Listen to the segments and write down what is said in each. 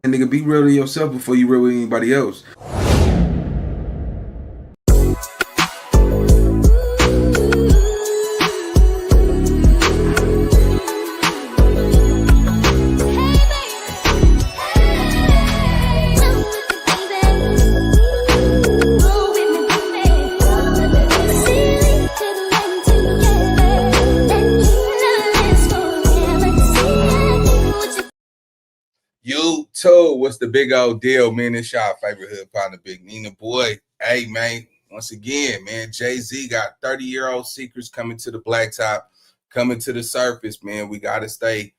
And nigga, be real to yourself before you real with anybody else. So what's the big old deal, man? It's y'all favorite hood partner, Big Nina boy. Hey, man, once again, man, Jay-Z got 30-year-old secrets coming to the blacktop, coming to the surface, man. We got to stay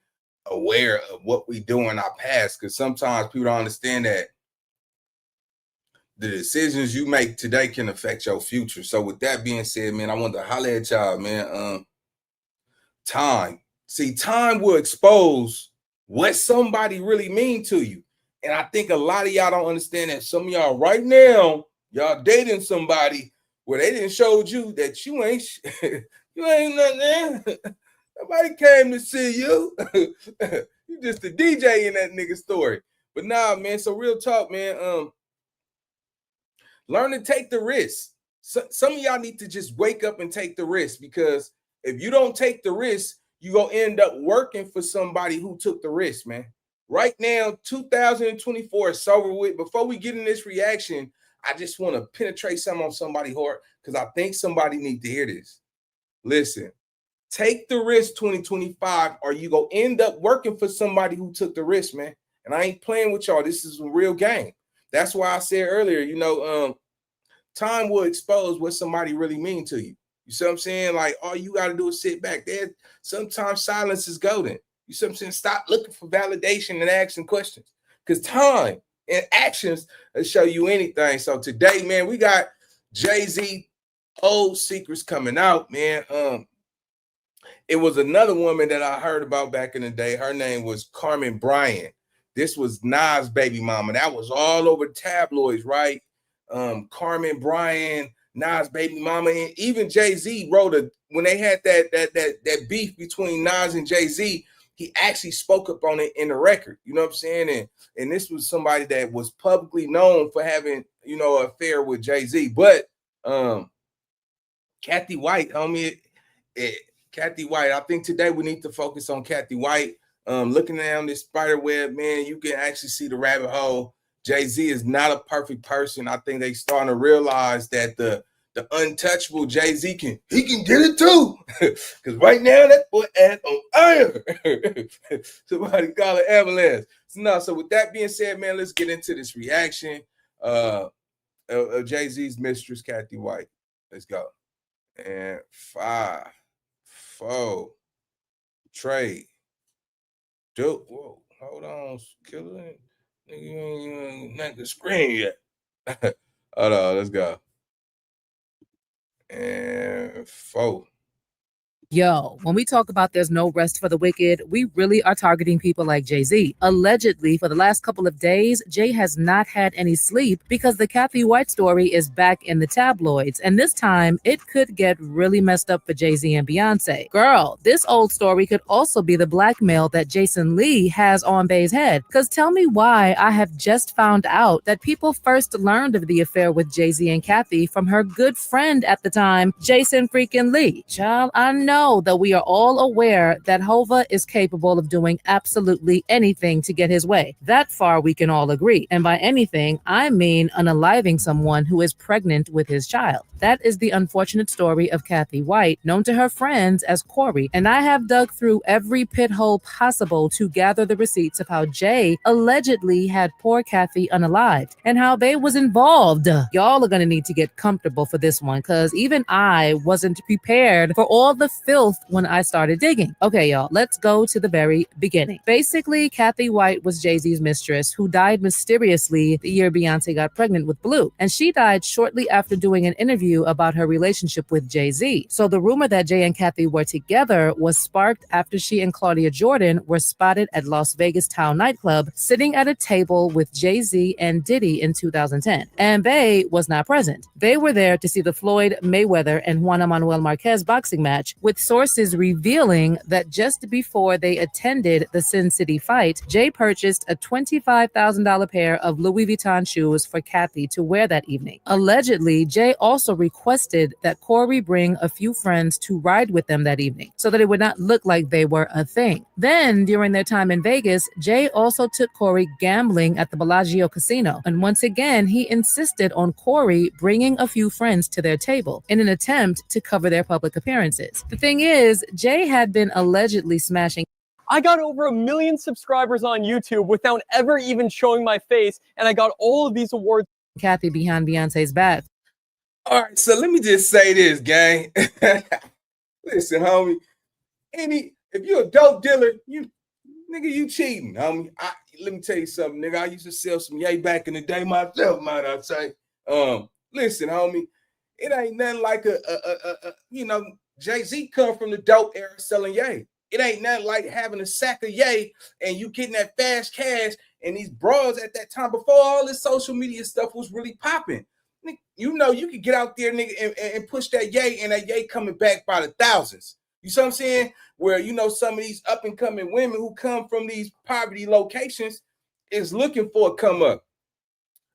aware of what we do in our past, because sometimes people don't understand that the decisions you make today can affect your future. So with that being said, man, I want to holler at y'all, man. Time. See, time will expose what somebody really mean to you. And I think a lot of y'all don't understand that. Some of y'all right now, y'all dating somebody where they didn't showed you that you ain't nothing. Nobody came to see you. You just a DJ in that nigga story. But nah, man, so real talk, man. Learn to take the risk. Some of y'all need to just wake up and take the risk, because if you don't take the risk, you're going to end up working for somebody who took the risk, man. Right now, 2024 is over with. Before we get in this reaction, I just want to penetrate something on somebody's heart, because I think somebody needs to hear this. Listen, take the risk 2025, or you're going to end up working for somebody who took the risk, man. And I ain't playing with y'all. This is a real game. That's why I said earlier, time will expose what somebody really mean to you. You see what I'm saying? Like, all you got to do is sit back there. Sometimes silence is golden. You see what I'm saying? Stop looking for validation and asking questions, because time and actions will show you anything. So today, man, we got Jay-Z old secrets coming out, man. It was another woman that I heard about back in the day. Her name was Carmen Bryant. This was Nas' baby mama. That was all over tabloids, right? Carmen Bryant, Nas' baby mama, and even Jay-Z wrote when they had that beef between Nas and Jay-Z, he actually spoke up on it in the record. You know what I'm saying? And this was somebody that was publicly known for having, an affair with Jay-Z. But Cathy White, homie, Cathy White, I think today we need to focus on Cathy White. Looking down this spider web, man, you can actually see the rabbit hole. Jay-Z is not a perfect person. I think they starting to realize that the untouchable Jay-Z can get it too. Because right now that boy ass on iron. Somebody call it ambulance. So with that being said, man, let's get into this reaction of Jay-Z's mistress, Cathy White. Let's go. And 5, 4, trade. Dude, whoa, hold on, killer. You ain't not the screen yet. Hold on, let's go. And 4. Yo, when we talk about there's no rest for the wicked, we really are targeting people like Jay-Z. Allegedly, for the last couple of days, Jay has not had any sleep because the Cathy White story is back in the tabloids. And this time, it could get really messed up for Jay-Z and Beyonce. Girl, this old story could also be the blackmail that Jason Lee has on Bey's head. Because tell me why I have just found out that people first learned of the affair with Jay-Z and Cathy from her good friend at the time, Jason freaking Lee. Child, I know that we are all aware that Hova is capable of doing absolutely anything to get his way. That far we can all agree. And by anything, I mean unaliving someone who is pregnant with his child. That is the unfortunate story of Cathy White, known to her friends as Corey. And I have dug through every pit hole possible to gather the receipts of how Jay allegedly had poor Cathy unalived and how they was involved. Y'all are going to need to get comfortable for this one, because even I wasn't prepared for all the filth when I started digging. Okay, y'all, let's go to the very beginning. Basically, Cathy White was Jay-Z's mistress who died mysteriously the year Beyonce got pregnant with Blue. And she died shortly after doing an interview about her relationship with Jay-Z. So the rumor that Jay and Cathy were together was sparked after she and Claudia Jordan were spotted at Las Vegas Town nightclub sitting at a table with Jay-Z and Diddy in 2010. And Bey was not present. They were there to see the Floyd Mayweather and Juan Manuel Marquez boxing match with sources revealing that just before they attended the Sin City fight, Jay purchased a $25,000 pair of Louis Vuitton shoes for Cathy to wear that evening. Allegedly, Jay also requested that Corey bring a few friends to ride with them that evening so that it would not look like they were a thing. Then, during their time in Vegas, Jay also took Corey gambling at the Bellagio Casino, and once again, he insisted on Corey bringing a few friends to their table in an attempt to cover their public appearances. The thing is, Jay had been allegedly smashing. I got over 1 million subscribers on YouTube without ever even showing my face, and I got all of these awards. Cathy behind Beyonce's back. All right, so let me just say this, gang. Listen, homie. If you're a dope dealer, you cheating, homie. Let me tell you something, nigga. I used to sell some yay back in the day myself, might I say. Listen, homie. It ain't nothing like Jay-Z come from the dope era selling yay. It ain't nothing like having a sack of yay and you getting that fast cash. And these bras at that time, before all this social media stuff was really popping, you could get out there, nigga, and push that yay, and that yay coming back by the thousands. You see what I'm saying? Where, some of these up and coming women who come from these poverty locations is looking for a come up,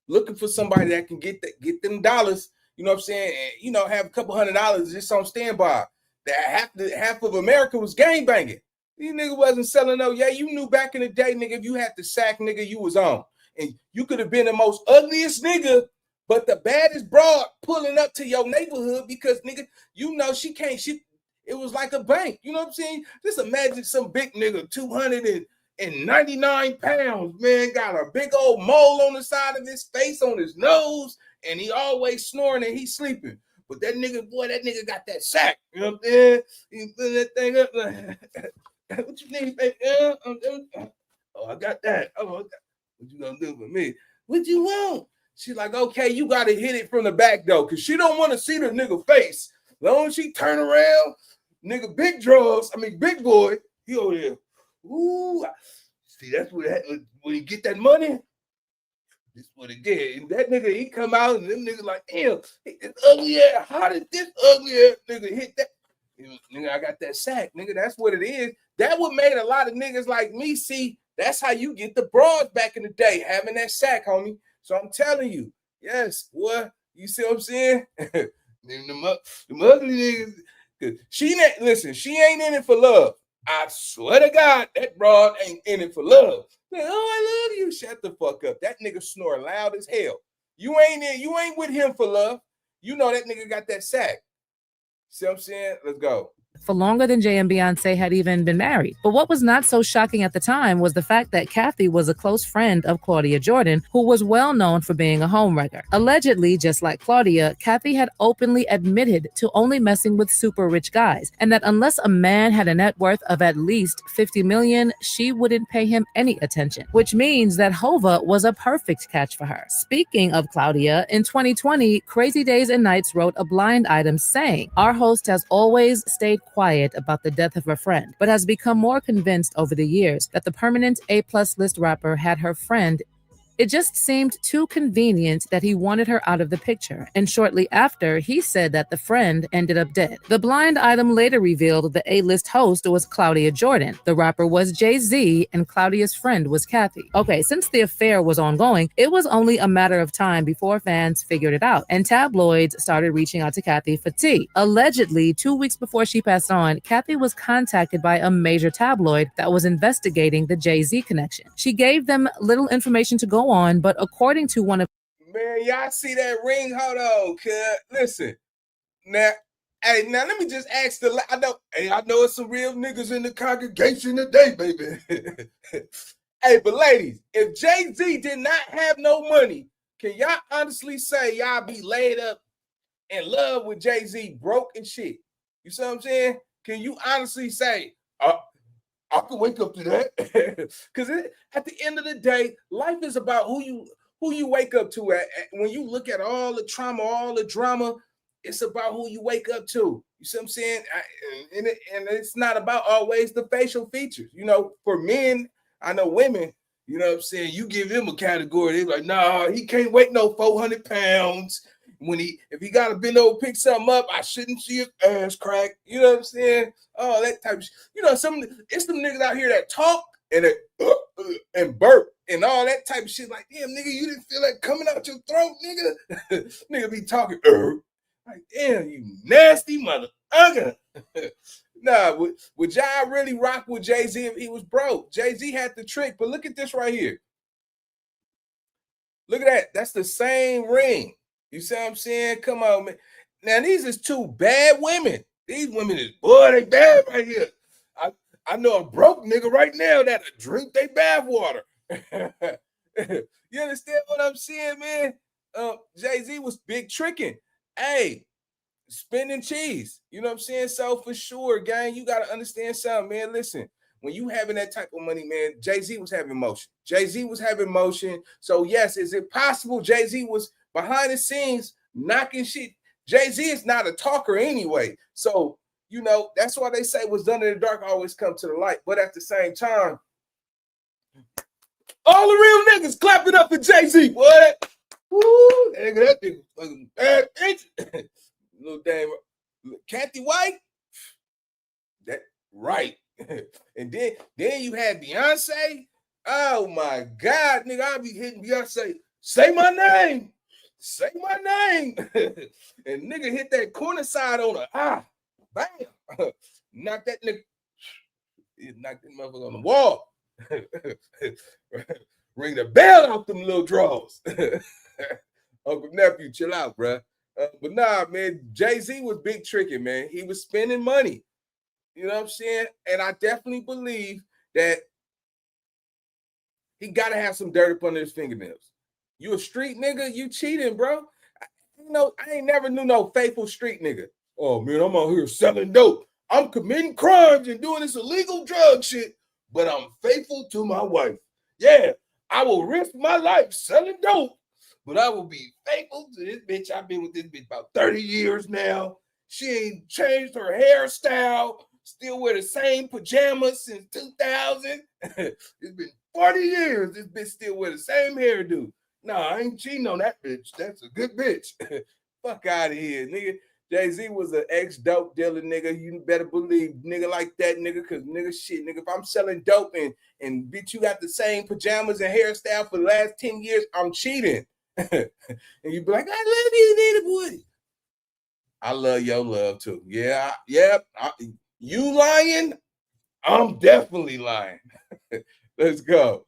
looking for somebody that can get them dollars. You know what I'm saying? And, have a couple $100 just on standby. That half of America was gangbanging. These niggas wasn't selling no. Yeah, you knew back in the day, nigga, if you had the sack, nigga, you was on. And you could have been the most ugliest nigga, but the baddest broad pulling up to your neighborhood because, nigga, it was like a bank. You know what I'm saying? Just imagine some big nigga, 299 pounds, man, got a big old mole on the side of his face, on his nose, and he always snoring and he's sleeping. But that nigga got that sack. You know what I'm saying? He put that thing up. What you need, baby? Oh, I got that. Oh, what you gonna do for me? What you want? She's like, okay, you gotta hit it from the back though, because she don't want to see the nigga face. As long as she turn around, nigga, big boy, he over there. Ooh, see, that's what when you get that money. This what it did. And that nigga, he come out and them niggas like, damn, this ugly ass, how did this ugly ass nigga hit that? Nigga, I got that sack, nigga. That's what it is. That what made a lot of niggas like me see. That's how you get the broads back in the day, having that sack, homie. So I'm telling you, yes, what you see what I'm saying? them ugly niggas. She ain't in it for love. I swear to God, that broad ain't in it for love. Like, oh, I love you. Shut the fuck up. That nigga snore loud as hell. You ain't with him for love. You know that nigga got that sack. See what I'm saying? Let's go. For longer than Jay and Beyonce had even been married. But what was not so shocking at the time was the fact that Cathy was a close friend of Claudia Jordan, who was well known for being a homewrecker. Allegedly, just like Claudia, Cathy had openly admitted to only messing with super rich guys, and that unless a man had a net worth of at least $50 million, she wouldn't pay him any attention, which means that Hova was a perfect catch for her. Speaking of Claudia, in 2020, Crazy Days and Nights wrote a blind item saying, "Our host has always stayed quiet about the death of her friend, but has become more convinced over the years that the permanent A-plus list rapper had her friend. It just seemed too convenient that he wanted her out of the picture, and shortly after, he said that the friend ended up dead." The blind item later revealed the A-list host was Claudia Jordan, the rapper was Jay-Z, and Claudia's friend was Cathy. Okay, since the affair was ongoing, it was only a matter of time before fans figured it out, and tabloids started reaching out to Cathy for tea. Allegedly, 2 weeks before she passed on, Cathy was contacted by a major tabloid that was investigating the Jay-Z connection. She gave them little information to go on, but according to one of— Man, y'all see that ring? Hold on, cuz. Listen. Now let me just ask I know it's some real niggas in the congregation today, baby. Hey, but ladies, if Jay-Z did not have no money, can y'all honestly say y'all be laid up in love with Jay-Z broke and shit? You see what I'm saying? Can you honestly say, I can wake up to that? Because at the end of the day, life is about who you wake up to. When you look at all the trauma, all the drama, it's about who you wake up to. You see what I'm saying? And it's not about always the facial features. You know, for men, I know women, you know what I'm saying, you give him a category, they're like, nah, he can't weigh no 400 pounds. if he got to bend over, pick something up, I shouldn't see his ass crack. You know what I'm saying? Oh, that type of shit. You know, it's some niggas out here that talk and and burp and all that type of shit. Like, damn, nigga, you didn't feel that coming out your throat, nigga. Nigga be talking, like, damn, you nasty motherfucker. Nah, would y'all really rock with Jay-Z if he was broke? Jay-Z had the trick, but look at this right here. Look at that. That's the same ring. You see what I'm saying? Come on, man. Now, these is two bad women. These women is, boy, they bad right here. I know a broke nigga right now that'll drink their bath water. You understand what I'm saying, man? Jay-Z was big tricking. Hey, spending cheese. You know what I'm saying? So for sure, gang, you got to understand something, man. Listen, when you having that type of money, man, Jay-Z was having motion. Jay-Z was having motion. So yes, is it possible Jay-Z was behind the scenes knocking shit? Jay-Z is not a talker anyway. So, you know, that's why they say what's done in the dark always come to the light. But at the same time, all the real niggas clapping up for Jay-Z. What? Woo, that nigga fucking bad bitch. Little damn Cathy White. That right. And then you had Beyonce. Oh my God, nigga, I'll be hitting Beyonce. Say my name. Say my name. And nigga hit that corner side on her. Bam. Knock that nigga. Knock that motherfucker on the wall. Ring the bell off them little draws. Uncle Nephew, chill out, bruh. But nah, man, Jay-Z was big tricking, man. He was spending money. You know what I'm saying? And I definitely believe that he got to have some dirt up under his fingernails. You a street nigga, you cheating, bro. I ain't never knew no faithful street nigga. Oh, man, I'm out here selling dope. I'm committing crimes and doing this illegal drug shit, but I'm faithful to my wife. Yeah, I will risk my life selling dope, but I will be faithful to this bitch. I've been with this bitch about 30 years now. She ain't changed her hairstyle. Still wear the same pajamas since 2000. It's been 40 years. This bitch still wear the same hairdo. Nah, I ain't cheating on that bitch. That's a good bitch. Fuck out of here, nigga. Jay-Z was an ex-dope dealer, nigga. You better believe nigga like that, nigga, because nigga shit, nigga, if I'm selling dope and bitch, you got the same pajamas and hairstyle for the last 10 years, I'm cheating. And you be like, I love you, little boy. I love your love too. Yeah. You lying? I'm definitely lying. Let's go.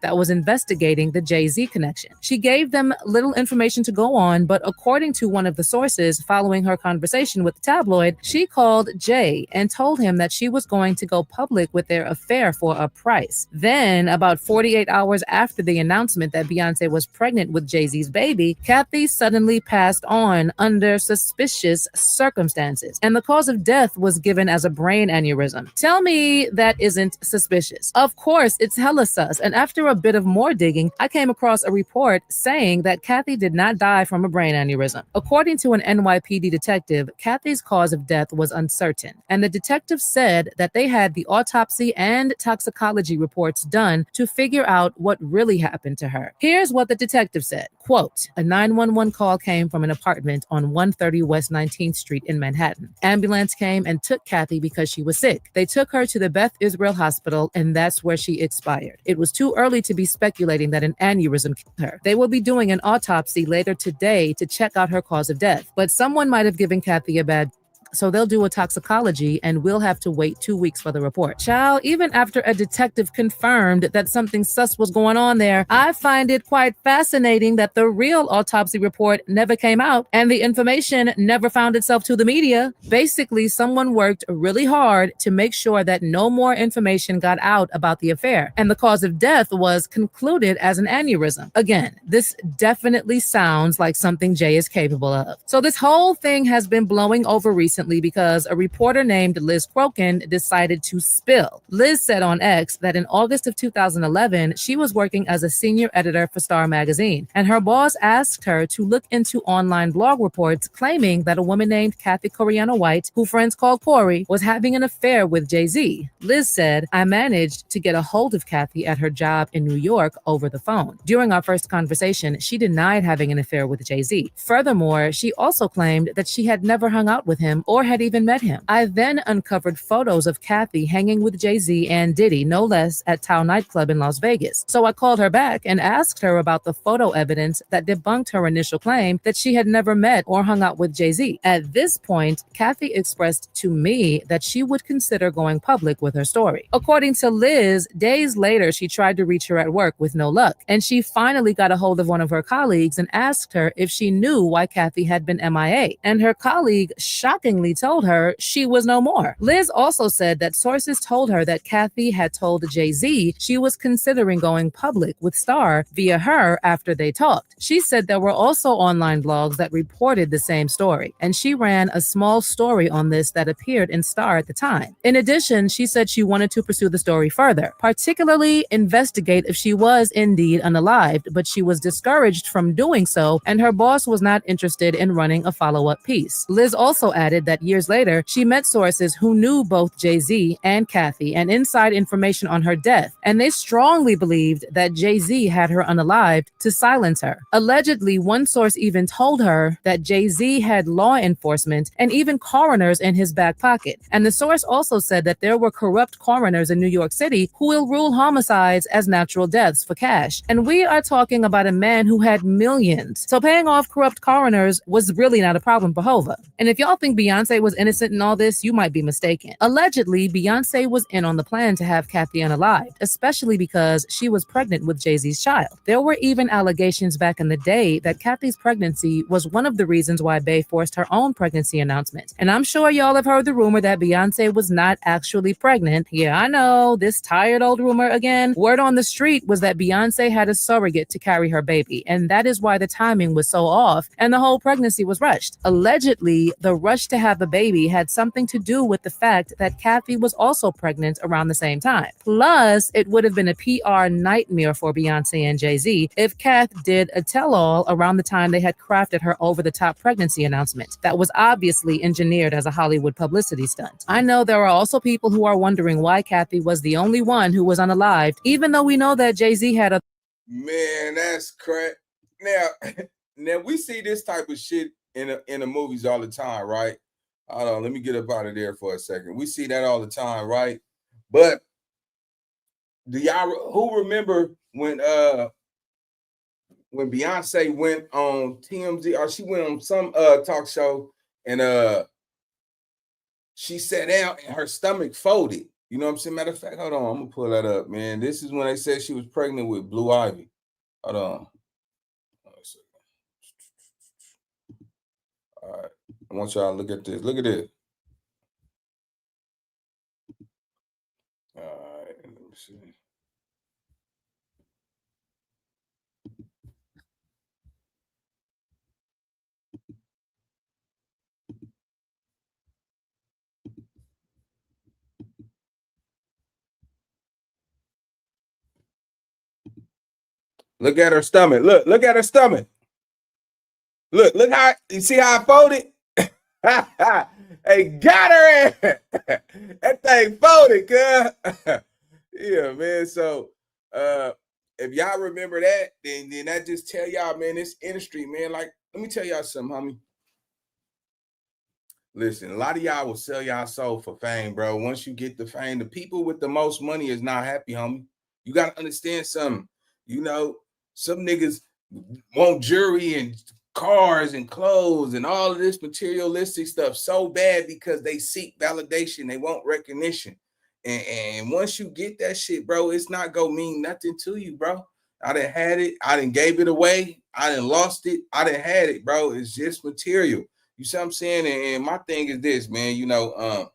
That was investigating the Jay-Z connection. She gave them little information to go on, but according to one of the sources following her conversation with the tabloid, she called Jay and told him that she was going to go public with their affair for a price. Then, about 48 hours after the announcement that Beyonce was pregnant with Jay-Z's baby, Cathy suddenly passed on under suspicious circumstances, and the cause of death was given as a brain aneurysm. Tell me that isn't suspicious. Of course, it's hella sus, and after a bit of more digging, I came across a report saying that Cathy did not die from a brain aneurysm. According to an NYPD detective, Cathy's cause of death was uncertain, and the detective said that they had the autopsy and toxicology reports done to figure out what really happened to her. Here's what the detective said. Quote, a 911 call came from an apartment on 130 West 19th Street in Manhattan. Ambulance came and took Cathy because she was sick. They took her to the Beth Israel Hospital, and that's where she expired. It was too early to be speculating that an aneurysm killed her. They will be doing an autopsy later today to check out her cause of death, but someone might have given Cathy a bad, so they'll do a toxicology and we'll have to wait 2 weeks for the report. Child, even after a detective confirmed that something sus was going on there, I find it quite fascinating that the real autopsy report never came out and the information never found itself to the media. Basically, someone worked really hard to make sure that no more information got out about the affair, and the cause of death was concluded as an aneurysm. Again, this definitely sounds like something Jay is capable of. So this whole thing has been blowing over recently recently because a reporter named Liz Crokin decided to spill. Liz said on X that in August of 2011, she was working as a senior editor for Star magazine, and her boss asked her to look into online blog reports claiming that a woman named Cathy Coriano White, who friends called Corey, was having an affair with Jay-Z. Liz said, I managed to get a hold of Cathy at her job in New York over the phone. During our first conversation, she denied having an affair with Jay-Z. Furthermore, she also claimed that she had never hung out with him or had even met him. I then uncovered photos of Cathy hanging with Jay-Z and Diddy, no less, at Tao nightclub in Las Vegas. So I called her back and asked her about the photo evidence that debunked her initial claim that she had never met or hung out with Jay-Z. At this point, Cathy expressed to me that she would consider going public with her story. According to Liz, days later, she tried to reach her at work with no luck, and she finally got a hold of one of her colleagues and asked her if she knew why Cathy had been MIA, and her colleague shockingly told her she was no more. Liz also said that sources told her that Cathy had told Jay-Z she was considering going public with Star via her after they talked. She said there were also online blogs that reported the same story, and she ran a small story on this that appeared in Star at the time. In addition, she said she wanted to pursue the story further, particularly investigate if she was indeed unalived, but she was discouraged from doing so, and her boss was not interested in running a follow-up piece. Liz also added that years later, she met sources who knew both Jay-Z and Cathy and inside information on her death, and they strongly believed that Jay-Z had her unalived to silence her. Allegedly, one source even told her that Jay-Z had law enforcement and even coroners in his back pocket. And the source also said that there were corrupt coroners in New York City who will rule homicides as natural deaths for cash. And we are talking about a man who had millions. So paying off corrupt coroners was really not a problem for Hova. And if y'all think Beyonce was innocent in all this, you might be mistaken. Allegedly, Beyonce was in on the plan to have Cathy unalived, especially because she was pregnant with Jay-Z's child. There were even allegations back in the day that Cathy's pregnancy was one of the reasons why Bey forced her own pregnancy announcement. And I'm sure y'all have heard the rumor that Beyonce was not actually pregnant. Yeah, I know, this tired old rumor again. Word on the street was that Beyonce had a surrogate to carry her baby, and that is why the timing was so off and the whole pregnancy was rushed. Allegedly, the rush to have the baby had something to do with the fact that Cathy was also pregnant around the same time. Plus, it would have been a PR nightmare for Beyonce and Jay-Z if Kath did a tell-all around the time they had crafted her over-the-top pregnancy announcement that was obviously engineered as a Hollywood publicity stunt. I know there are also people who are wondering why Cathy was the only one who was unalived, even though we know that Jay-Z had a... Man, that's crap. Now we see this type of shit in the movies all the time, right? Hold on, let me get up out of there for a second. We see that all the time, right? But do y'all who remember when Beyonce went on TMZ, or she went on some talk show, and she sat down and her stomach folded? You know what I'm saying? Matter of fact, hold on, I'm gonna pull that up, man. This is when they said she was pregnant with Blue Ivy. Hold on. All right, I want y'all to look at this. Look at this. All right, let me see. Look at her stomach. Look at her stomach. Look how you see how I folded. Hey, got her in. That thing folded, cuz. Yeah, man. So if y'all remember that, then I just tell y'all, man, this industry, man, like, let me tell y'all something, homie. Listen, a lot of y'all will sell y'all soul for fame, bro. Once you get the fame, the people with the most money is not happy, homie. You got to understand something. You know, some niggas want jewelry and cars and clothes and all of this materialistic stuff so bad because they seek validation. They want recognition. And once you get that shit, bro, it's not gonna mean nothing to you, bro. I done had it. I done gave it away. I done lost it. I done had it, bro. It's just material. You see what I'm saying? And my thing is this, man, you know,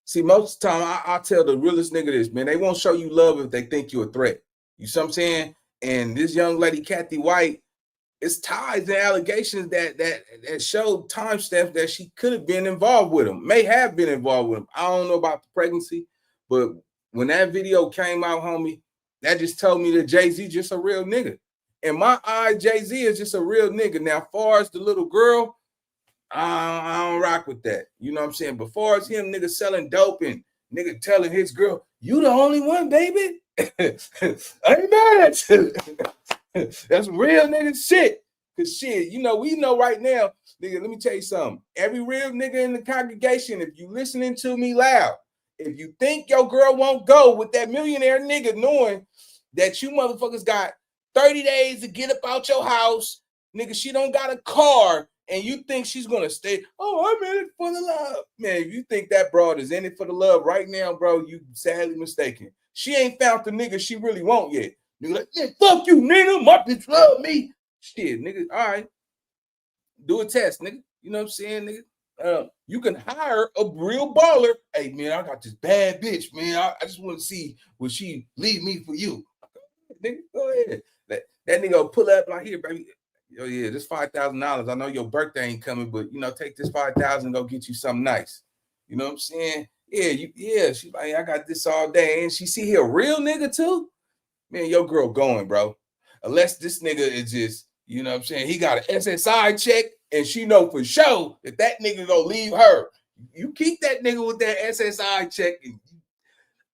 see, most of the time I tell the realest nigga this, man, they won't show you love if they think you're a threat. You see what I'm saying? And this young lady, Cathy White, it's ties and allegations that show timestamps that she could have been involved with him, may have been involved with him. I don't know about the pregnancy, but when that video came out, homie, that just told me that Jay-Z just a real nigga. In my eyes, Jay-Z is just a real nigga. Now, as far as the little girl, I don't rock with that. You know what I'm saying? But as far as him, nigga selling dope and nigga telling his girl, you the only one, baby. I ain't mad. That's real nigga shit. Cause shit, you know, we know right now, nigga, let me tell you something. Every real nigga in the congregation, if you listening to me loud, if you think your girl won't go with that millionaire nigga knowing that you motherfuckers got 30 days to get up out your house, nigga, she don't got a car, and you think she's gonna stay, oh, I'm in it for the love. Man, if you think that broad is in it for the love right now, bro, you sadly mistaken. She ain't found the nigga she really want yet. Nigga, like, yeah, fuck you, nigga. My bitch love me. Shit, nigga. All right. Do a test, nigga. You know what I'm saying, nigga? You can hire a real baller. Hey, man, I got this bad bitch, man. I just want to see will she leave me for you. Nigga, go ahead. That nigga will pull up like, here, baby. Oh, yeah, this $5,000. I know your birthday ain't coming, but, you know, take this $5,000 and go get you something nice. You know what I'm saying? Yeah, she's like, I got this all day. And she see here a real nigga, too. Man, your girl going, bro. Unless this nigga is just, you know what I'm saying, he got an SSI check and she know for sure that nigga gonna leave her. You keep that nigga with that SSI check. And,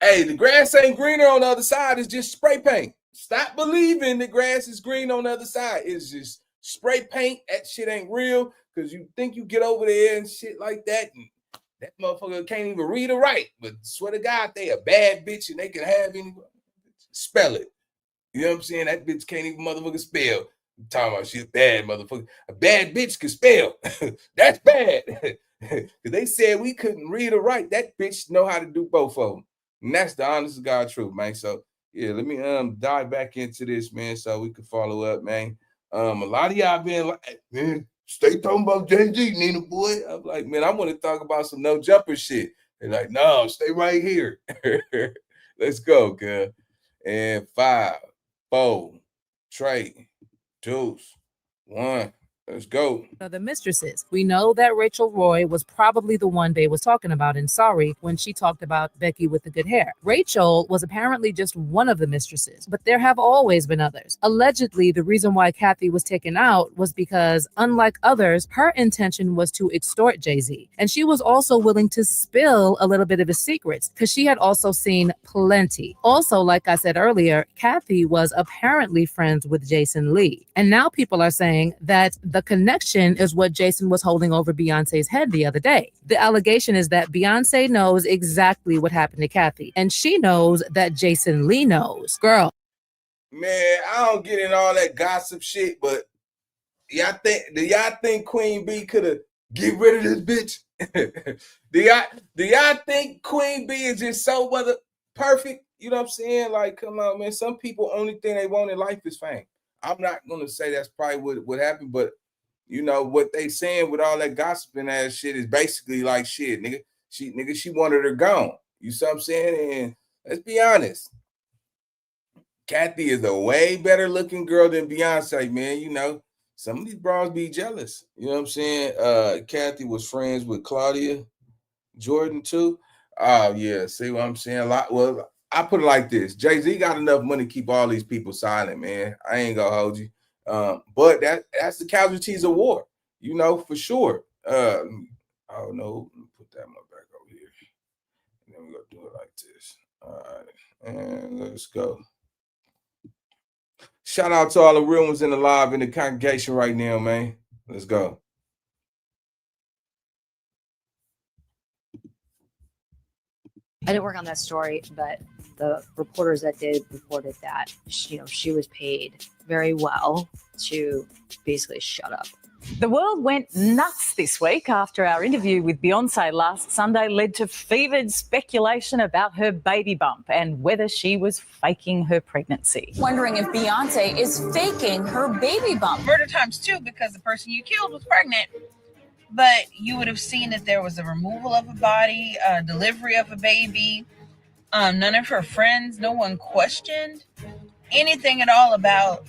hey, the grass ain't greener on the other side. It's just spray paint. Stop believing the grass is green on the other side. It's just spray paint. That shit ain't real because you think you get over there and shit like that. And that motherfucker can't even read or write. But swear to God, they a bad bitch and they can have any. Spell it. You know what I'm saying? That bitch can't even motherfucker spell. I'm talking about she a bad motherfucker. A bad bitch can spell. That's bad. Because they said we couldn't read or write. That bitch know how to do both of them. And that's the honest to God truth, man. So, yeah, let me dive back into this, man, so we can follow up, man. A lot of y'all been like, man, stay talking about Jay-Z, Nina boy. I'm like, man, I want to talk about some no jumper shit. They're like, no, stay right here. Let's go, girl. And 5, 4, 3, 2, 1. Let's go. The mistresses. We know that Rachel Roy was probably the one Bay was talking about in Sorry when she talked about Becky with the good hair. Rachel was apparently just one of the mistresses, but there have always been others. Allegedly, the reason why Cathy was taken out was because, unlike others, her intention was to extort Jay-Z. And she was also willing to spill a little bit of his secrets because she had also seen plenty. Also, like I said earlier, Cathy was apparently friends with Jason Lee. And now people are saying that the connection is what Jason was holding over Beyonce's head the other day. The allegation is that Beyonce knows exactly what happened to Cathy, and she knows that Jason Lee knows. Girl. Man, I don't get in all that gossip shit, but do y'all think Queen B could have get rid of this bitch? do y'all think Queen B is just so perfect? You know what I'm saying? Like, come on, man. Some people only thing they want in life is fame. I'm not gonna say that's probably what happened, but you know what they saying with all that gossiping ass shit is basically like shit, nigga. She wanted her gone. You see what I'm saying? And let's be honest, Cathy is a way better looking girl than Beyonce, man. You know, some of these bras be jealous. You know what I'm saying? Cathy was friends with Claudia Jordan too. Oh yeah, see what I'm saying? Well, I put it like this: Jay-Z got enough money to keep all these people silent, man. I ain't gonna hold you. But that's the casualties of war, you know, for sure. Oh no, let me put that one back over here. And then we're gonna do it like this. All right, and let's go. Shout out to all the real ones in the live in the congregation right now, man. Let's go. I didn't work on that story, but the reporters that did reported that, you know, she was paid very well to basically shut up. The world went nuts this week after our interview with Beyonce last Sunday led to fevered speculation about her baby bump and whether she was faking her pregnancy. Wondering if Beyonce is faking her baby bump. Murder times 2 because the person you killed was pregnant. But you would have seen that there was a removal of a body, a delivery of a baby. None of her friends, no one questioned anything at all about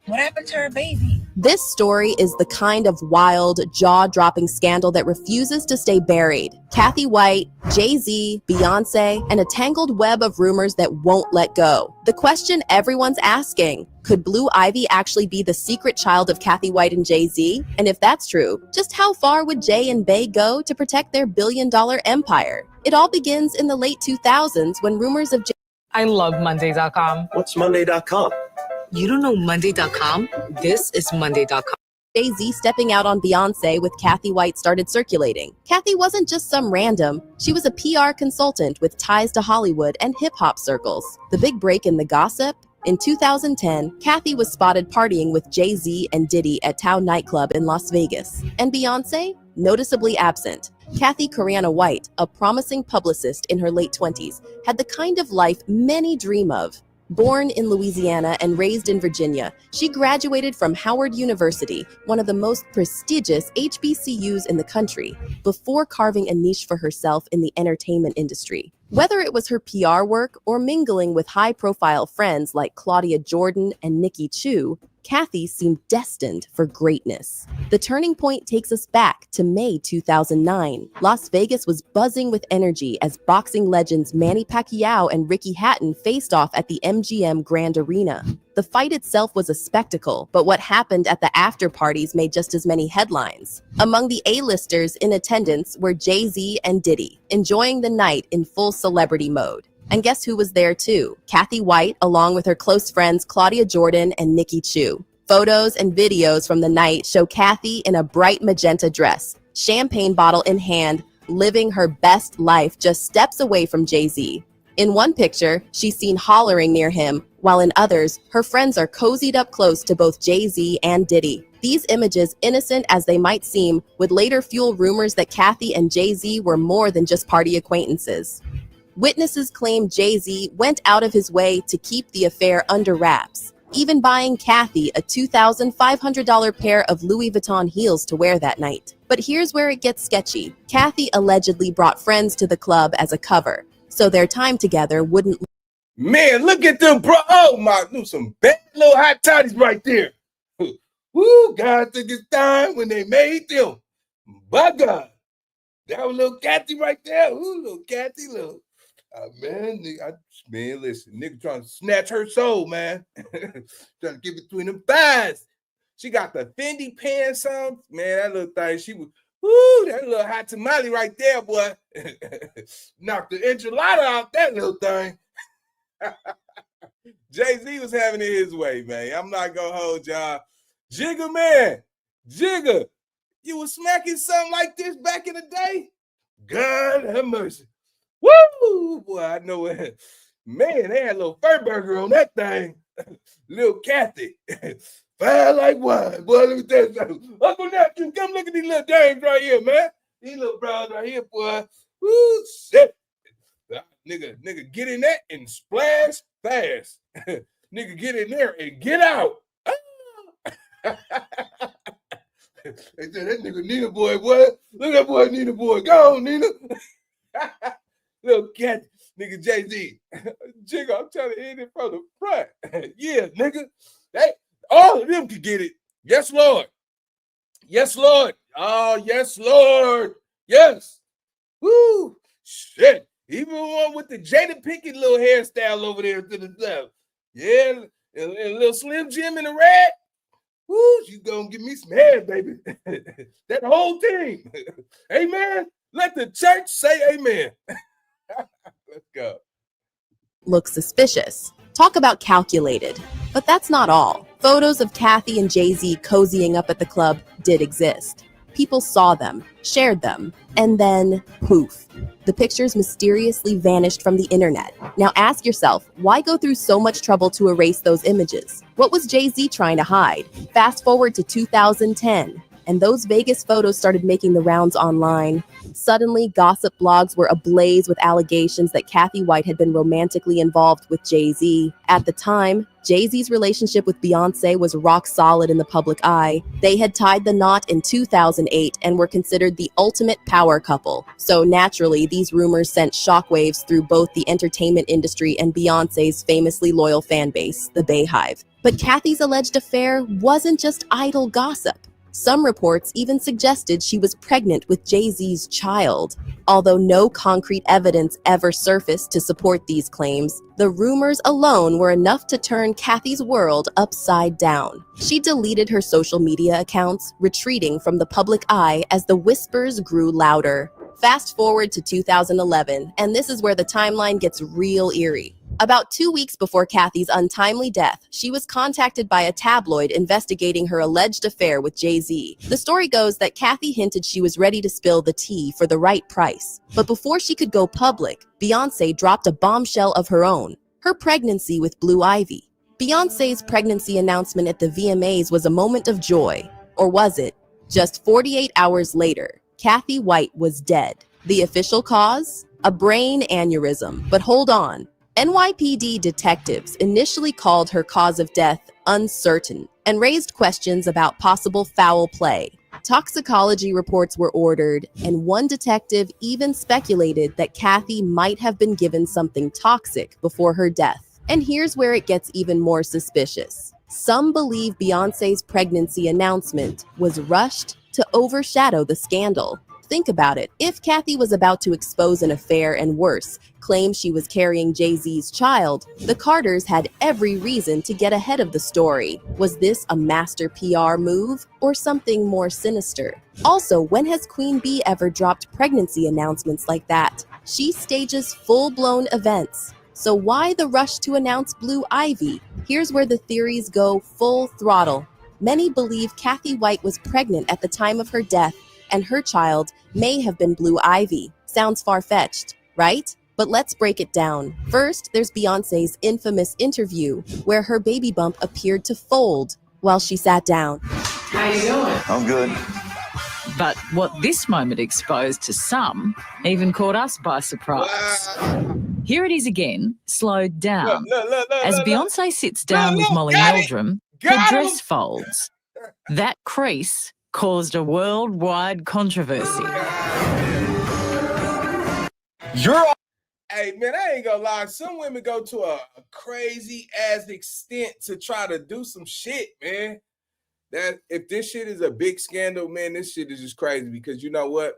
what happened to her baby. This story is the kind of wild, jaw-dropping scandal that refuses to stay buried. Cathy White, Jay-Z, Beyonce, and a tangled web of rumors that won't let go. The question everyone's asking, could Blue Ivy actually be the secret child of Cathy White and Jay-Z? And if that's true, just how far would Jay and Bey go to protect their billion-dollar empire? It all begins in the late 2000s when rumors of I love Monday.com. What's Monday.com? You don't know Monday.com? This is Monday.com. Jay-Z stepping out on Beyonce with Cathy White started circulating. Cathy wasn't just some random. She was a PR consultant with ties to Hollywood and hip-hop circles. The big break in the gossip? In 2010, Cathy was spotted partying with Jay-Z and Diddy at Tao nightclub in Las Vegas. And Beyonce? Noticeably absent. Cathy Coriana White, a promising publicist in her late 20s, had the kind of life many dream of. Born in Louisiana and raised in Virginia, she graduated from Howard University, one of the most prestigious HBCUs in the country, before carving a niche for herself in the entertainment industry. Whether it was her PR work or mingling with high-profile friends like Claudia Jordan and Nikki Chu, Cathy seemed destined for greatness. The turning point takes us back to May 2009. Las Vegas was buzzing with energy as boxing legends Manny Pacquiao and Ricky Hatton faced off at the MGM Grand Arena. The fight itself was a spectacle, but what happened at the after parties made just as many headlines. Among the A-listers in attendance were Jay-Z and Diddy, enjoying the night in full celebrity mode. And guess who was there too? Cathy White, along with her close friends Claudia Jordan and Nikki Chu. Photos and videos from the night show Cathy in a bright magenta dress, champagne bottle in hand, living her best life just steps away from Jay-Z. In one picture, she's seen hollering near him, while in others, her friends are cozied up close to both Jay-Z and Diddy. These images, innocent as they might seem, would later fuel rumors that Cathy and Jay-Z were more than just party acquaintances. Witnesses claim Jay-Z went out of his way to keep the affair under wraps, even buying Cathy a $2,500 pair of Louis Vuitton heels to wear that night. But here's where it gets sketchy. Cathy allegedly brought friends to the club as a cover, so their time together wouldn't. Man, look at them, bro. Oh my, some bad little hot toddies right there. Woo, God took his time when they made them. By God. That was little Cathy right there. Ooh, little Cathy, little. Man, listen, nigga trying to snatch her soul, man. Trying to get between them thighs. She got the Fendi pants on. Man, that little thing, she was, woo, that little hot tamale right there, boy. Knocked the enchilada out that little thing. Jay-Z was having it his way, man. I'm not gonna hold y'all. Jigga, man. Jigga, you was smacking something like this back in the day? God have mercy. Woo! Boy, I know it. Man, they had a little fur burger on that thing. Little Cathy. Fine like wine. Boy, let me tell you something. Uncle Napkin, come look at these little dames right here, man. These little bros right here, boy. Woo, shit. Nigga, get in that and splash fast. Nigga, get in there and get out. They said that nigga Nina boy, what? Look at that boy Nina boy. Go on, Nina. Little cat, nigga Jay-Z. Jigga, I'm trying to hit it from the front. Yeah, nigga. They, all of them could get it. Yes, Lord. Yes, Lord. Oh, yes, Lord. Yes. Woo. Shit. Even one with the Jada Pinkett little hairstyle over there to the left. Yeah, and a little Slim Jim in the red. Woo, you gonna give me some hair, baby. That whole team. Amen. Let the church say amen. Let's go. Look suspicious. Talk about calculated. But that's not all. Photos of Cathy and Jay-Z cozying up at the club did exist. People saw them, shared them, and then poof. The pictures mysteriously vanished from the internet. Now ask yourself, why go through so much trouble to erase those images? What was Jay-Z trying to hide? Fast forward to 2010, and those Vegas photos started making the rounds online. Suddenly, gossip blogs were ablaze with allegations that Cathy White had been romantically involved with Jay-Z. At the time, Jay-Z's relationship with Beyonce was rock solid in the public eye. They had tied the knot in 2008 and were considered the ultimate power couple. So naturally, these rumors sent shockwaves through both the entertainment industry and Beyonce's famously loyal fan base, the Bayhive. But Cathy's alleged affair wasn't just idle gossip. Some reports even suggested she was pregnant with Jay-Z's child. Although no concrete evidence ever surfaced to support these claims, the rumors alone were enough to turn Cathy's world upside down. She deleted her social media accounts, retreating from the public eye as the whispers grew louder. Fast forward to 2011, and this is where the timeline gets real eerie. About 2 weeks before Cathy's untimely death, she was contacted by a tabloid investigating her alleged affair with Jay-Z. The story goes that Cathy hinted she was ready to spill the tea for the right price. But before she could go public, Beyonce dropped a bombshell of her own: her pregnancy with Blue Ivy. Beyonce's pregnancy announcement at the VMAs was a moment of joy. Or was it? Just 48 hours later, Cathy White was dead. The official cause? A brain aneurysm. But hold on. NYPD detectives initially called her cause of death uncertain and raised questions about possible foul play. Toxicology reports were ordered, and one detective even speculated that Cathy might have been given something toxic before her death. And here's where it gets even more suspicious. Some believe Beyonce's pregnancy announcement was rushed to overshadow the scandal. Think about it. If Cathy was about to expose an affair and worse, claim she was carrying Jay-Z's child, the Carters had every reason to get ahead of the story. Was this a master PR move or something more sinister? Also, when has Queen Bee ever dropped pregnancy announcements like that? She stages full-blown events. So why the rush to announce Blue Ivy? Here's where the theories go full throttle. Many believe Cathy White was pregnant at the time of her death, and her child may have been Blue Ivy. Sounds far-fetched, right? But let's break it down. First, there's Beyonce's infamous interview where her baby bump appeared to fold while she sat down. How you doing? I'm good. But what this moment exposed to some even caught us by surprise. Here it is again, slowed down. As Beyonce sits down with Molly Meldrum, her dress folds. That crease caused a worldwide controversy. Hey, man, I ain't gonna lie. Some women go to a crazy ass extent to try to do some shit, man. That if this shit is a big scandal, man, this shit is just crazy because you know what?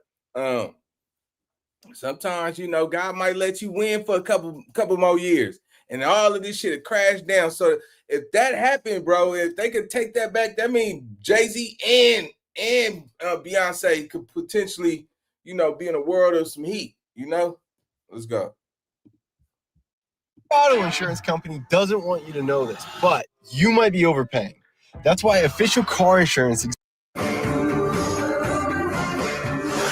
Sometimes, you know, God might let you win for a couple more years and all of this shit will crash down. So if that happened, bro, if they could take that back, that means Jay-Z and Beyonce could potentially, you know, be in a world of some heat, you know? Let's go. Auto insurance company doesn't want you to know this, but you might be overpaying. That's why official car insurance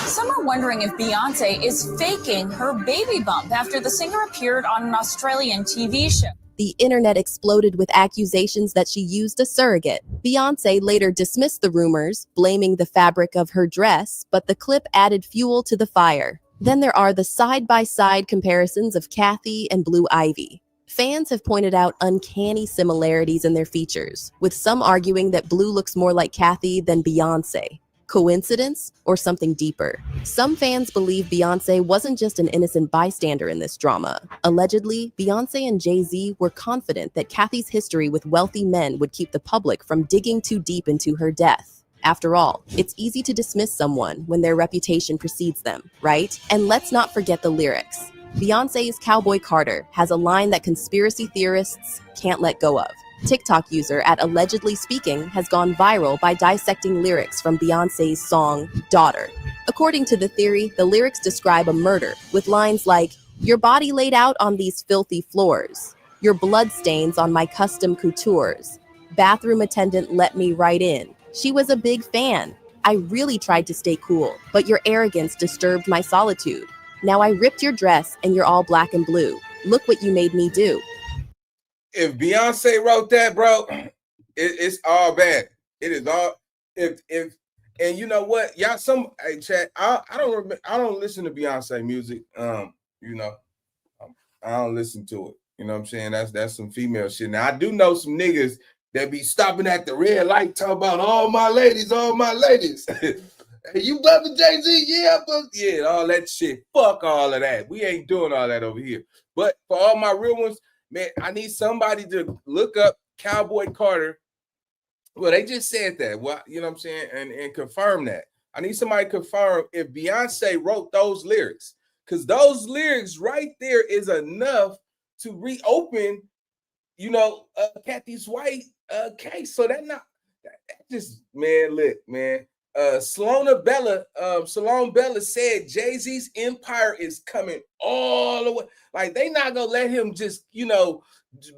Some are wondering if Beyonce is faking her baby bump after the singer appeared on an Australian TV show. The internet exploded with accusations that she used a surrogate. Beyonce later dismissed the rumors, blaming the fabric of her dress, but the clip added fuel to the fire. Then there are the side-by-side comparisons of Cathy and Blue Ivy. Fans have pointed out uncanny similarities in their features, with some arguing that Blue looks more like Cathy than Beyonce. Coincidence or something deeper? Some fans believe Beyonce wasn't just an innocent bystander in this drama. Allegedly, Beyonce and Jay-Z were confident that Cathy's history with wealthy men would keep the public from digging too deep into her death. After all, it's easy to dismiss someone when their reputation precedes them, right? And let's not forget the lyrics. Beyonce's Cowboy Carter has a line that conspiracy theorists can't let go of. TikTok user at Allegedly Speaking has gone viral by dissecting lyrics from Beyonce's song, Daughter. According to the theory, the lyrics describe a murder, with lines like, "Your body laid out on these filthy floors. Your blood stains on my custom coutures. Bathroom attendant let me right in. She was a big fan. I really tried to stay cool, but your arrogance disturbed my solitude. Now I ripped your dress and you're all black and blue. Look what you made me do." If Beyonce wrote that, bro, it's all bad. It is all if And you know what, y'all? Hey, chat. I don't listen to Beyonce music. You know, I don't listen to it. You know what I'm saying? That's some female shit. Now I do know some niggas that be stopping at the red light talking about all my ladies. Hey, you bumping Jay-Z? Yeah, all that shit. Fuck all of that. We ain't doing all that over here. But for all my real ones, man, I need somebody to look up Cowboy Carter. Well, they just said that. Well, you know what I'm saying? And confirm that. I need somebody to confirm if Beyonce wrote those lyrics. Because those lyrics right there is enough to reopen, you know, Cathy's White case. So that just, man, look, man. Salone Bella said Jay-Z's empire is coming all the way. Like, they not gonna let him just, you know,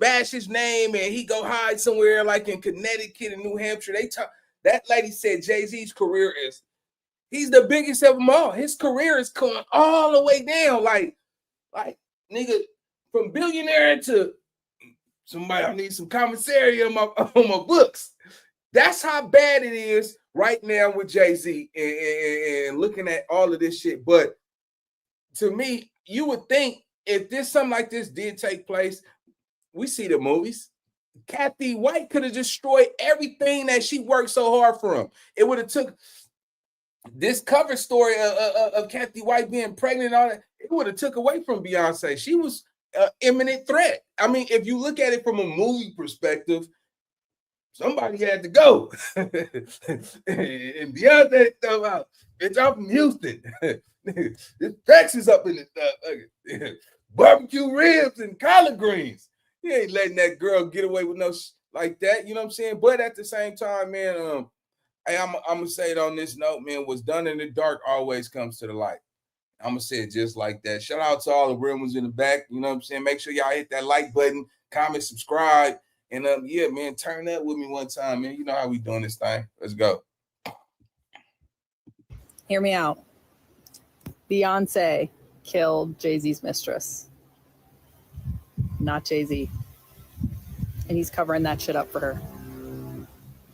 bash his name and he go hide somewhere like in Connecticut and New Hampshire. That lady said Jay-Z's career he's the biggest of them all. His career is coming all the way down. Like nigga, from billionaire to somebody, I need some commissary on my books. That's how bad it is right now with Jay-Z and looking at all of this shit. But to me, you would think if something like this did take place, we see the movies. Cathy White could have destroyed everything that she worked so hard from. It would have took this cover story of Cathy White being pregnant, all that. It would have took away from Beyonce. She was an imminent threat. I mean, if you look at it from a movie perspective, somebody had to go. And Beyonce stuff out. Bitch, I'm from Houston. This Texas up in the barbecue ribs and collard greens. You ain't letting that girl get away with no like that. You know what I'm saying? But at the same time, man, hey, I'm gonna say it on this note, man. What's done in the dark always comes to the light. I'm gonna say it just like that. Shout out to all the real ones in the back. You know what I'm saying? Make sure y'all hit that like button, comment, subscribe. And yeah, man, turn up with me one time, man. You know how we doing this thing. Let's go. Hear me out. Beyonce killed Jay-Z's mistress, not Jay-Z. And he's covering that shit up for her.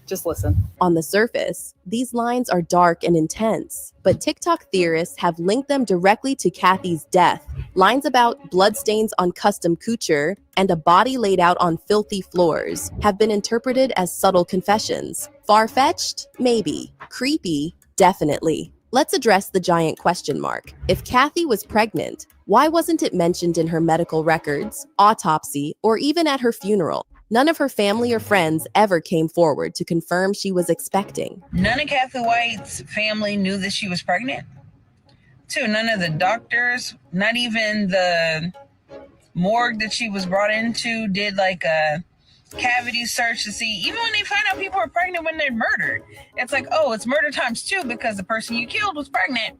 Just listen. On the surface, these lines are dark and intense, but TikTok theorists have linked them directly to Cathy's death. Lines about bloodstains on custom couture and a body laid out on filthy floors have been interpreted as subtle confessions. Far-fetched? Maybe. Creepy? Definitely. Let's address the giant question mark. If Cathy was pregnant, why wasn't it mentioned in her medical records, autopsy, or even at her funeral? None of her family or friends ever came forward to confirm she was expecting. None of Cathy White's family knew that she was pregnant. Two, none of the doctors, not even the morgue that she was brought into, did like a cavity search to see. Even when they find out people are pregnant when they're murdered, it's like, oh, it's murder times 2 because the person you killed was pregnant.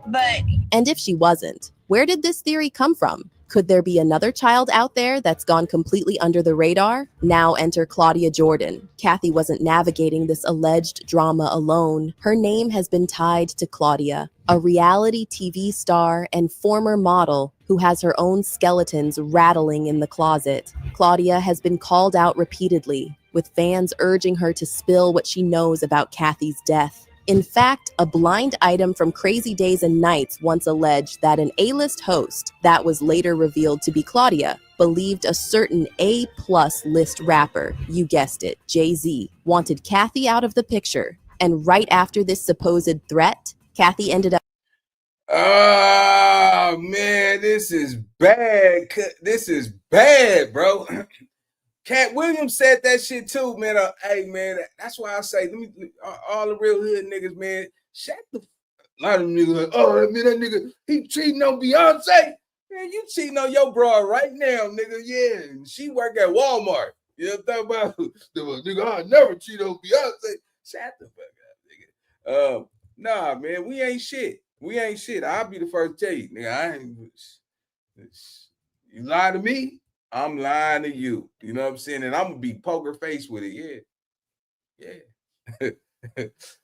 But and if she wasn't, where did this theory come from? Could there be another child out there that's gone completely under the radar? Now enter Claudia Jordan. Cathy wasn't navigating this alleged drama alone. Her name has been tied to Claudia, a reality TV star and former model who has her own skeletons rattling in the closet. Claudia has been called out repeatedly, with fans urging her to spill what she knows about Cathy's death. In fact, a blind item from Crazy Days and Nights once alleged that an A-list host, that was later revealed to be Claudia, believed a certain A-plus list rapper, you guessed it, Jay-Z, wanted Cathy out of the picture. And right after this supposed threat, Cathy ended up... Oh, man, this is bad. This is bad, bro. Cat Williams said that shit too, man. Hey, man, that's why I say, all the real hood niggas, man, shut the. A lot of them niggas like, oh, I mean, that nigga, he cheating on Beyonce. Man, you cheating on your broad right now, nigga. Yeah, and she work at Walmart. You know what I'm talking about? Nigga, I never cheat on Beyonce. Shut the fuck up, nigga. Nah, man, we ain't shit. We ain't shit. I'll be the first to tell you, nigga. I ain't. You lie to me, I'm lying to you. You know what I'm saying? And I'm gonna be poker face with it. Yeah.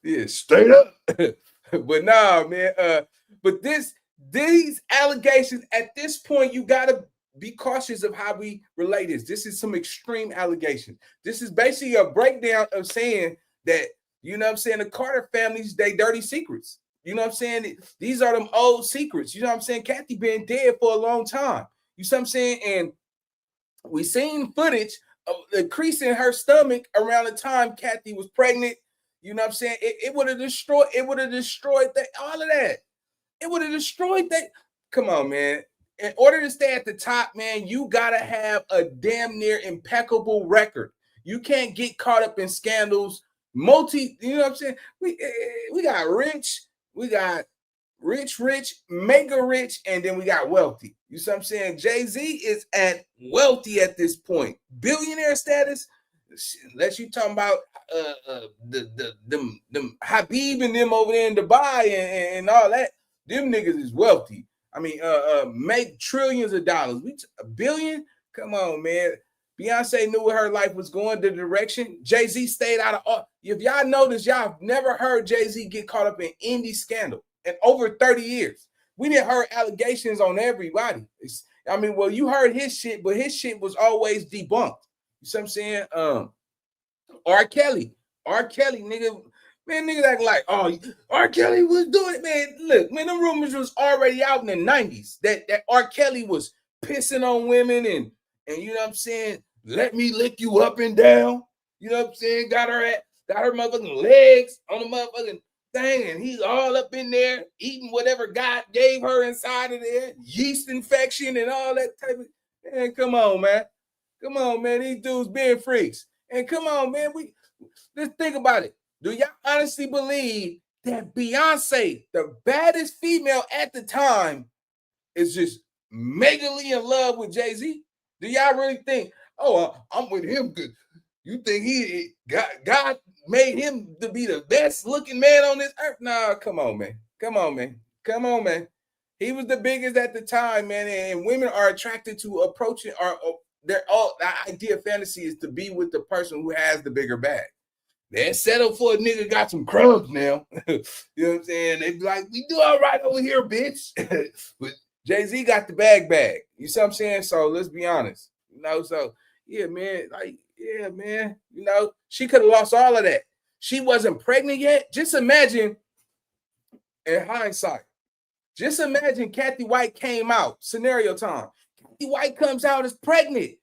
Yeah, straight up. But nah, man. But these allegations at this point, you gotta be cautious of how we relate this. This is some extreme allegations. This is basically a breakdown of saying that You know what I'm saying? The Carter families, they dirty secrets. You know what I'm saying? These are them old secrets. You know what I'm saying? Cathy been dead for a long time. You see what I'm saying? And we seen footage of the crease in her stomach around the time Cathy was pregnant. You know what I'm saying? It would have destroyed that, all of that. It would have destroyed that. Come on, man. In order to stay at the top, man, you gotta have a damn near impeccable record. You can't get caught up in scandals. You know what I'm saying? We got rich, mega rich, and then we got wealthy. You see what I'm saying? Jay-Z is at wealthy at this point. Billionaire status, unless you talking about them Habib and them over there in Dubai and all that. Them niggas is wealthy. I mean, make trillions of dollars. A billion? Come on, man. Beyonce knew where her life was going, the direction. Jay-Z stayed out of. If y'all notice, y'all have never heard Jay-Z get caught up in any scandal in over 30 years. We didn't heard allegations on everybody. Well, you heard his shit, but his shit was always debunked. You see what I'm saying? R. Kelly, nigga. Man, niggas acting like, oh, R. Kelly was doing it, man. Look, man, them rumors was already out in the 90s that R. Kelly was pissing on women and you know what I'm saying, let me lick you up and down. You know what I'm saying? Got her motherfucking legs on the motherfucking thing, and he's all up in there eating whatever God gave her inside of there, yeast infection and all that type of. Man, come on, man. These dudes being freaks. And come on, man. Let's think about it. Do y'all honestly believe that Beyonce, the baddest female at the time, is just megally in love with Jay-Z? Do y'all really think, oh, I'm with him because you think God made him to be the best looking man on this earth? Nah, come on, man. He was the biggest at the time, man, and women are attracted to approaching, the idea of fantasy is to be with the person who has the bigger bag. They settle for a nigga got some crumbs now. You know what I'm saying? They be like, we do all right over here, bitch. But Jay-Z got the bag. You see what I'm saying? So let's be honest. You know, so yeah, man. You know, she could have lost all of that. She wasn't pregnant yet. Just imagine, in hindsight, Cathy White came out. Scenario time. Cathy White comes out as pregnant.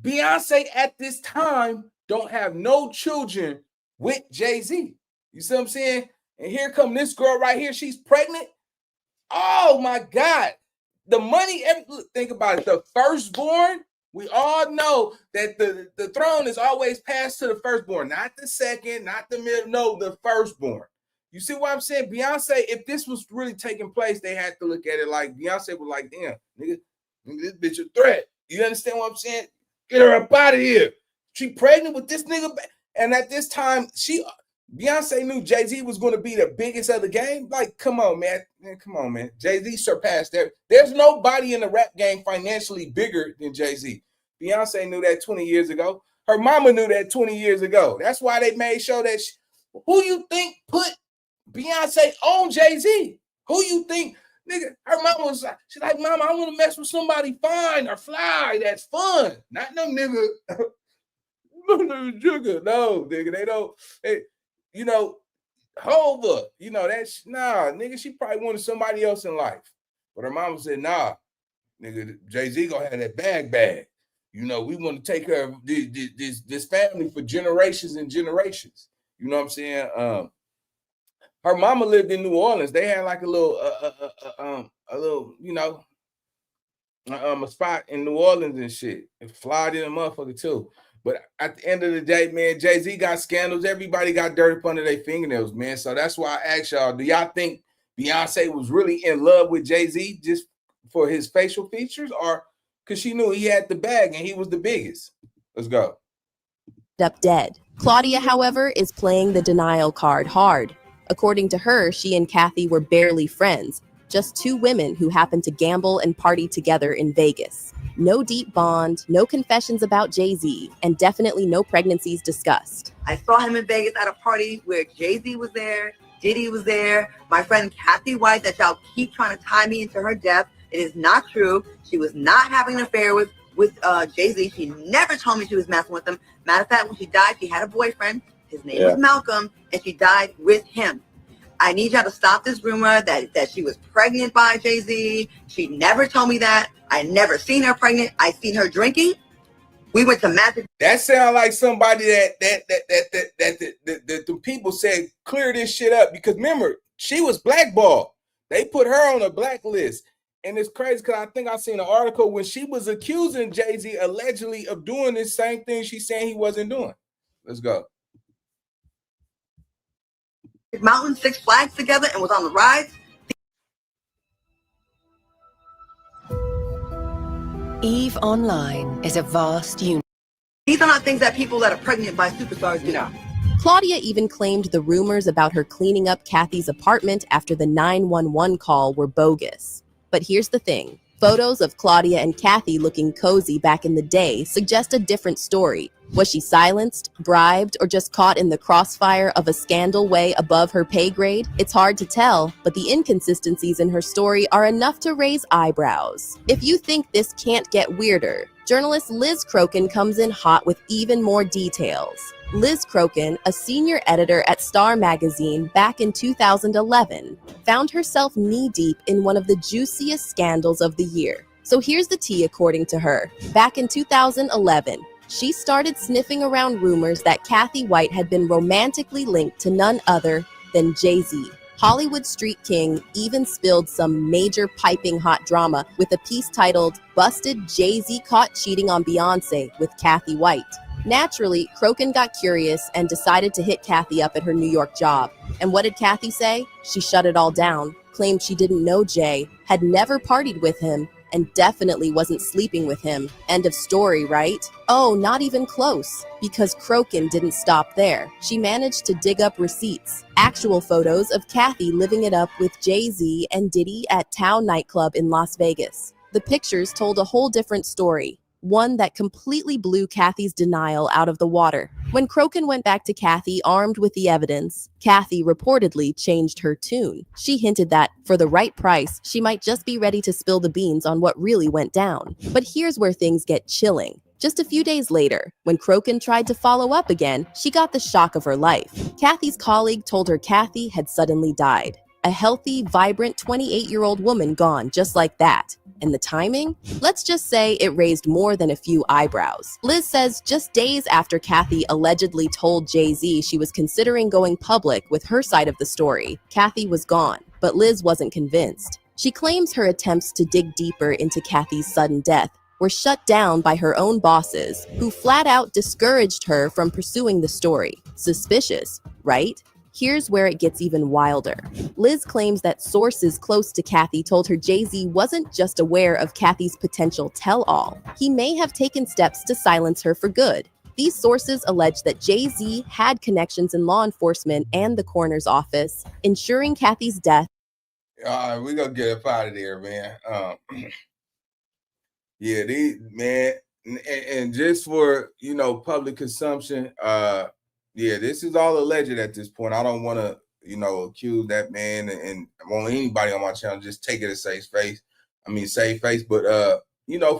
Beyonce at this time don't have no children with Jay-Z. You see what I'm saying? And here come this girl right here. She's pregnant. Oh my God. The money, think about it. The firstborn, we all know that the throne is always passed to the firstborn, not the second, not the middle, no, the firstborn. You see what I'm saying? Beyonce, if this was really taking place, they had to look at it like Beyonce was like, damn, nigga, this bitch a threat. You understand what I'm saying? Get her up out of here. She pregnant with this nigga. And at this time, Beyonce knew Jay-Z was going to be the biggest of the game. Like, come on, man. Jay-Z surpassed that. There's nobody in the rap game financially bigger than Jay-Z. Beyonce knew that 20 years ago. Her mama knew that 20 years ago. That's why they made sure that who you think put Beyonce on Jay-Z? Who you think, nigga? Her mama was like, she's like, mama, I want to mess with somebody fine or fly. That's fun. Not no nigga. No, nigga, they don't. You know, Hova, you know, that's nah, nigga. She probably wanted somebody else in life, but her mama said, nah, nigga, Jay-Z gonna have that bag. You know, we want to take care of this family for generations and generations. You know what I'm saying? Her mama lived in New Orleans. They had like a little, you know, a spot in New Orleans and shit. And fly in a motherfucker too. But at the end of the day, man, Jay-Z got scandals. Everybody got dirt up under their fingernails, man. So that's why I asked y'all, do y'all think Beyonce was really in love with Jay-Z just for his facial features, or because she knew he had the bag and he was the biggest? Let's go. Up dead. Claudia, however, is playing the denial card hard. According to her, she and Cathy were barely friends, just two women who happened to gamble and party together in Vegas. No deep bond, no confessions about Jay-Z, and definitely no pregnancies discussed. I saw him in Vegas at a party where Jay-Z was there, Diddy was there, my friend Cathy White, that y'all keep trying to tie me into her death. It is not true. She was not having an affair with Jay-Z. She never told me she was messing with him. Matter of fact, when she died, she had a boyfriend. His name was Malcolm, and she died with him. I need y'all to stop this rumor that she was pregnant by Jay-Z. She never told me that. I never seen her pregnant. I seen her drinking. We went to Magic. That sound like somebody that the people said clear this shit up, because remember, she was blackballed. They put her on a blacklist. And it's crazy because I think I seen an article when she was accusing Jay-Z allegedly of doing this same thing she's saying he wasn't doing. Let's go. Mountain, Six Flags together and was on the rides. EVE Online is a vast universe. These are not things that people that are pregnant by superstars do. No. Claudia even claimed the rumors about her cleaning up Cathy's apartment after the 911 call were bogus. But here's the thing. Photos of Claudia and Cathy looking cozy back in the day suggest a different story. Was she silenced, bribed, or just caught in the crossfire of a scandal way above her pay grade? It's hard to tell, but the inconsistencies in her story are enough to raise eyebrows. If you think this can't get weirder, journalist Liz Crokin comes in hot with even more details. Liz Crokin, a senior editor at Star Magazine back in 2011, found herself knee-deep in one of the juiciest scandals of the year. So here's the tea according to her. Back in 2011, she started sniffing around rumors that Cathy White had been romantically linked to none other than Jay-Z. Hollywood Street King even spilled some major piping hot drama with a piece titled, "Busted Jay-Z Caught Cheating on Beyonce with Cathy White." Naturally, Crokin got curious and decided to hit Cathy up at her New York job. And what did Cathy say? She shut it all down, claimed she didn't know Jay, had never partied with him, and definitely wasn't sleeping with him. End of story, right? Oh, not even close, because Crokin didn't stop there. She managed to dig up receipts, actual photos of Cathy living it up with Jay-Z and Diddy at Town nightclub in Las Vegas. The pictures told a whole different story, one that completely blew Cathy's denial out of the water. When Crokin went back to Cathy armed with the evidence, Cathy reportedly changed her tune. She hinted that, for the right price, she might just be ready to spill the beans on what really went down. But here's where things get chilling. Just a few days later, when Crokin tried to follow up again, she got the shock of her life. Cathy's colleague told her Cathy had suddenly died. A healthy, vibrant 28-year-old woman gone just like that. And the timing? Let's just say it raised more than a few eyebrows. Liz says just days after Cathy allegedly told Jay-Z she was considering going public with her side of the story, Cathy was gone, but Liz wasn't convinced. She claims her attempts to dig deeper into Cathy's sudden death were shut down by her own bosses, who flat out discouraged her from pursuing the story. Suspicious, right? Here's where it gets even wilder. Liz claims that sources close to Cathy told her Jay-Z wasn't just aware of Cathy's potential tell-all. He may have taken steps to silence her for good. These sources allege that Jay-Z had connections in law enforcement and the coroner's office, ensuring Cathy's death. All right, we're going to get up out of there, man. Yeah, man, and just for, public consumption, yeah, this is all alleged at this point. I don't want to, accuse that man and want anybody on my channel just take it as safe face. But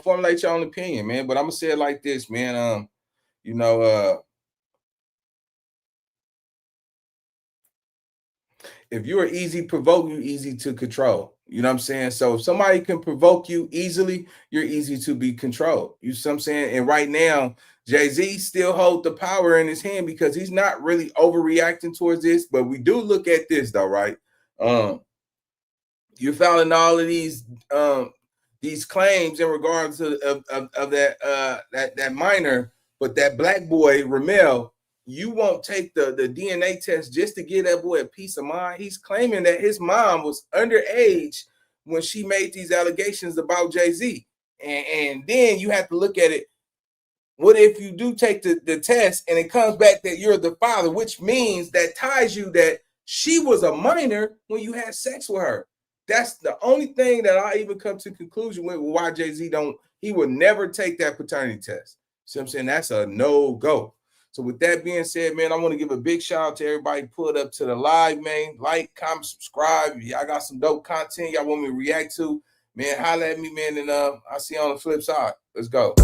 formulate your own opinion, man. But I'm gonna say it like this, man. If you're easy provoked, you're easy to control. You know what I'm saying? So if somebody can provoke you easily, you're easy to be controlled. You see what I'm saying? And right now, Jay-Z still holds the power in his hand because he's not really overreacting towards this. But we do look at this though, right? You're filing all of these claims in regards to that minor, but that black boy Ramel, you won't take the DNA test just to give that boy a peace of mind. He's claiming that his mom was underage when she made these allegations about Jay-Z. And then you have to look at it. What if you do take the test and it comes back that you're the father, which means that ties you that she was a minor when you had sex with her. That's the only thing that I even come to conclusion with why Jay-Z he would never take that paternity test. See what I'm saying? That's a no-go. So with that being said, man, I want to give a big shout out to everybody pulled up to the live, man. Like, comment, subscribe. Y'all got some dope content y'all want me to react to, man, holla at me, man, and I'll see you on the flip side. Let's go.